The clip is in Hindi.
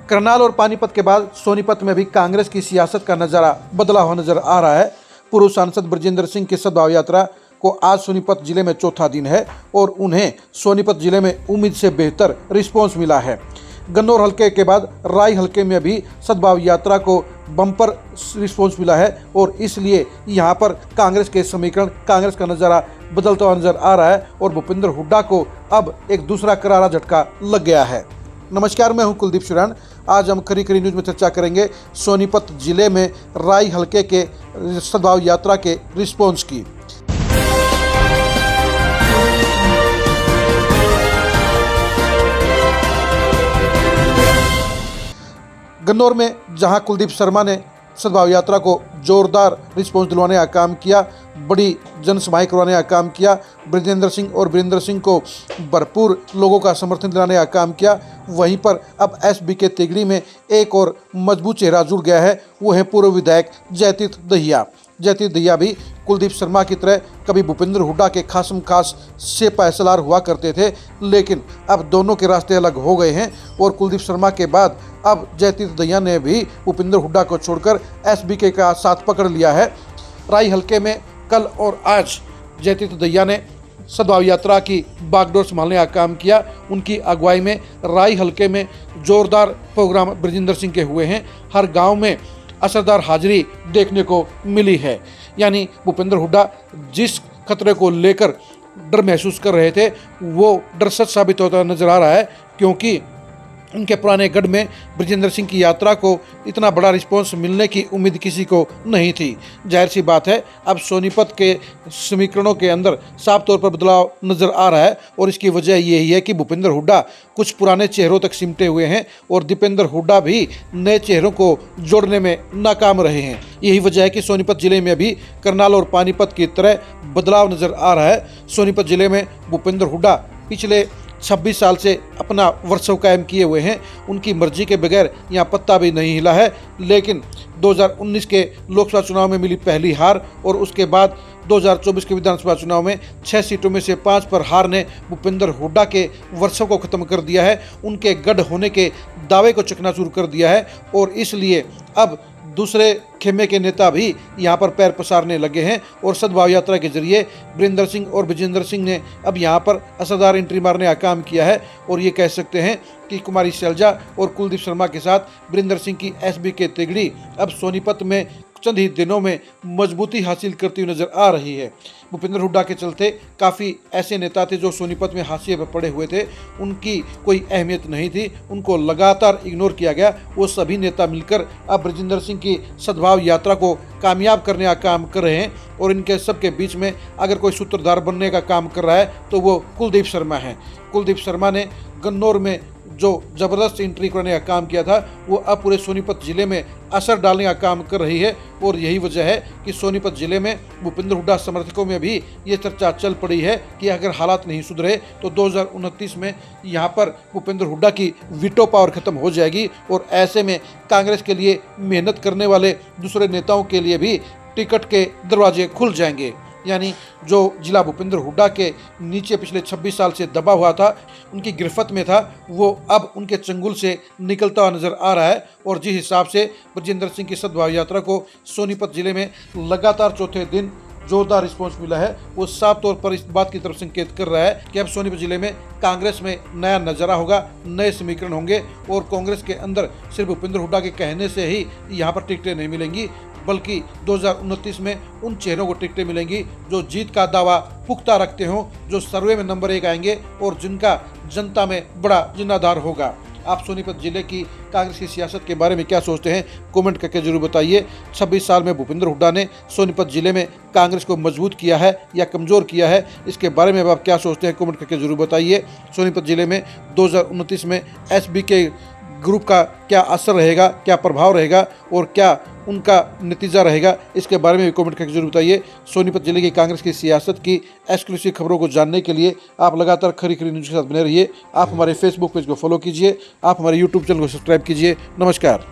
करनाल और पानीपत के बाद सोनीपत में भी कांग्रेस की सियासत का नज़ारा बदला हुआ नजर आ रहा है। पूर्व सांसद ब्रजेंद्र सिंह की सद्भाव यात्रा को आज सोनीपत जिले में चौथा दिन है और उन्हें सोनीपत जिले में उम्मीद से बेहतर रिस्पॉन्स मिला है। गन्नौर हलके के बाद राय हलके में भी सद्भाव यात्रा को बम्पर रिस्पॉन्स मिला है और इसलिए यहाँ पर कांग्रेस के समीकरण, कांग्रेस का नज़ारा बदलता हुआ नजर आ रहा है और भूपेंद्र हुड्डा को अब एक दूसरा करारा झटका लग गया है। नमस्कार, मैं हूं कुलदीप शिरान। आज हम खरी खरी न्यूज़ में चर्चा करेंगे सोनीपत जिले में राय हलके के सद्भाव यात्रा के रिस्पॉन्स की। गन्नौर में जहां कुलदीप शर्मा ने सद्भाव यात्रा को जोरदार रिस्पॉन्स दिलवाने का काम किया, बड़ी जनसभाएं करवाने का काम किया, ब्रजेंद्र सिंह और वीरेंद्र सिंह को भरपूर लोगों का समर्थन दिलाने का काम किया, वहीं पर अब एसबीके तिगड़ी में एक और मजबूत चेहरा जुड़ गया है। वो है पूर्व विधायक जयतीर्थ दहिया। जयतीर्थ दहिया भी कुलदीप शर्मा की तरह कभी भूपेंद्र हुड्डा के खासम खास से पैसलार हुआ करते थे, लेकिन अब दोनों के रास्ते अलग हो गए हैं और कुलदीप शर्मा के बाद अब जयतीर्थ दहिया ने भी भूपेंद्र हुड्डा को छोड़कर एसबीके का साथ पकड़ लिया है। राय हलके में कल और आज जयतीर्थ दहिया ने सद्भाव यात्रा की बागडोर संभालने का काम किया। उनकी अगुवाई में राय हलके में जोरदार प्रोग्राम ब्रजेंद्र सिंह के हुए हैं। हर गांव में असरदार हाजिरी देखने को मिली है। यानी भूपेंद्र हुड्डा जिस खतरे को लेकर डर महसूस कर रहे थे वो डर सच साबित होता नजर आ रहा है, क्योंकि उनके पुराने गढ़ में ब्रजेंद्र सिंह की यात्रा को इतना बड़ा रिस्पॉन्स मिलने की उम्मीद किसी को नहीं थी। जाहिर सी बात है, अब सोनीपत के समीकरणों के अंदर साफ तौर पर बदलाव नजर आ रहा है और इसकी वजह यही है कि भूपेंद्र हुड्डा कुछ पुराने चेहरों तक सिमटे हुए हैं और दीपेंद्र हुड्डा भी नए चेहरों को जोड़ने में नाकाम रहे हैं। यही वजह है कि सोनीपत जिले में भी करनाल और पानीपत की तरह बदलाव नजर आ रहा है। सोनीपत जिले में भूपेंद्र हुड्डा पिछले 26 साल से अपना वर्चस्व कायम किए हुए हैं। उनकी मर्जी के बगैर यहाँ पत्ता भी नहीं हिला है, लेकिन 2019 के लोकसभा चुनाव में मिली पहली हार और उसके बाद 2024 के विधानसभा चुनाव में 6 सीटों में से 5 पर हार ने भूपेंद्र हुड्डा के वर्चस्व को खत्म कर दिया है, उनके गढ़ होने के दावे को चकनाचूर कर दिया है और इसलिए अब दूसरे खेमे के नेता भी यहाँ पर पैर पसारने लगे हैं और सद्भाव यात्रा के जरिए वीरेंद्र सिंह और ब्रजेंद्र सिंह ने अब यहाँ पर असरदार एंट्री मारने का काम किया है और ये कह सकते हैं कि कुमारी शैलजा और कुलदीप शर्मा के साथ वीरेंद्र सिंह की एसबीके तिगड़ी अब सोनीपत में चंद ही दिनों में मजबूती हासिल करती हुई नजर आ रही है। भूपेंद्र हुड्डा के चलते काफ़ी ऐसे नेता थे जो सोनीपत में हाशिए पर पड़े हुए थे, उनकी कोई अहमियत नहीं थी, उनको लगातार इग्नोर किया गया। वो सभी नेता मिलकर अब ब्रजेंद्र सिंह की सद्भाव यात्रा को कामयाब करने का काम कर रहे हैं और इनके सबके बीच में अगर कोई सूत्रधार बनने का काम कर रहा है तो वो कुलदीप शर्मा है। कुलदीप शर्मा ने गन्नौर में जो ज़बरदस्त एंट्री करने का काम किया था वो अब पूरे सोनीपत ज़िले में असर डालने का काम कर रही है और यही वजह है कि सोनीपत ज़िले में भूपेंद्र हुड्डा समर्थकों में भी ये चर्चा चल पड़ी है कि अगर हालात नहीं सुधरे तो 2029 में यहाँ पर भूपेंद्र हुड्डा की वीटो पावर खत्म हो जाएगी और ऐसे में कांग्रेस के लिए मेहनत करने वाले दूसरे नेताओं के लिए भी टिकट के दरवाजे खुल जाएंगे। यानी जो जिला भूपेंद्र हुड्डा के नीचे पिछले 26 साल से दबा हुआ था, उनकी गिरफ्त में था, वो अब उनके चंगुल से निकलता हुआ नजर आ रहा है और जिस हिसाब से ब्रजेंद्र सिंह की सद्भाव यात्रा को सोनीपत जिले में लगातार चौथे दिन जोरदार रिस्पॉन्स मिला है, वो साफ तौर पर इस बात की तरफ संकेत कर रहा है कि अब सोनीपत जिले में कांग्रेस में नया नज़ारा होगा, नए समीकरण होंगे और कांग्रेस के अंदर सिर्फ भूपेंद्र हुड्डा के कहने से ही यहाँ पर टिकटें नहीं मिलेंगी, बल्कि 2029 में उन चेहरों को टिकटें मिलेंगी जो जीत का दावा पुख्ता रखते हों, जो सर्वे में नंबर 1 आएंगे और जिनका जनता में बड़ा जिम्मेदार होगा। आप सोनीपत जिले की कांग्रेस की सियासत के बारे में क्या सोचते हैं, कमेंट करके जरूर बताइए। 26 साल में भूपेंद्र हुड्डा ने सोनीपत जिले में कांग्रेस को मजबूत किया है या कमज़ोर किया है, इसके बारे में आप क्या सोचते हैं, कमेंट करके जरूर बताइए। सोनीपत जिले में 2029 में एसबीके ग्रुप का क्या असर रहेगा, क्या प्रभाव रहेगा और क्या उनका नतीजा रहेगा, इसके बारे में भी कमेंट करके जरूर बताइए। सोनीपत जिले की कांग्रेस की सियासत की एक्सक्लूसिव खबरों को जानने के लिए आप लगातार खरी खरी न्यूज़ के साथ बने रहिए। आप हमारे फेसबुक पेज को फॉलो कीजिए, आप हमारे यूट्यूब चैनल को सब्सक्राइब कीजिए। नमस्कार।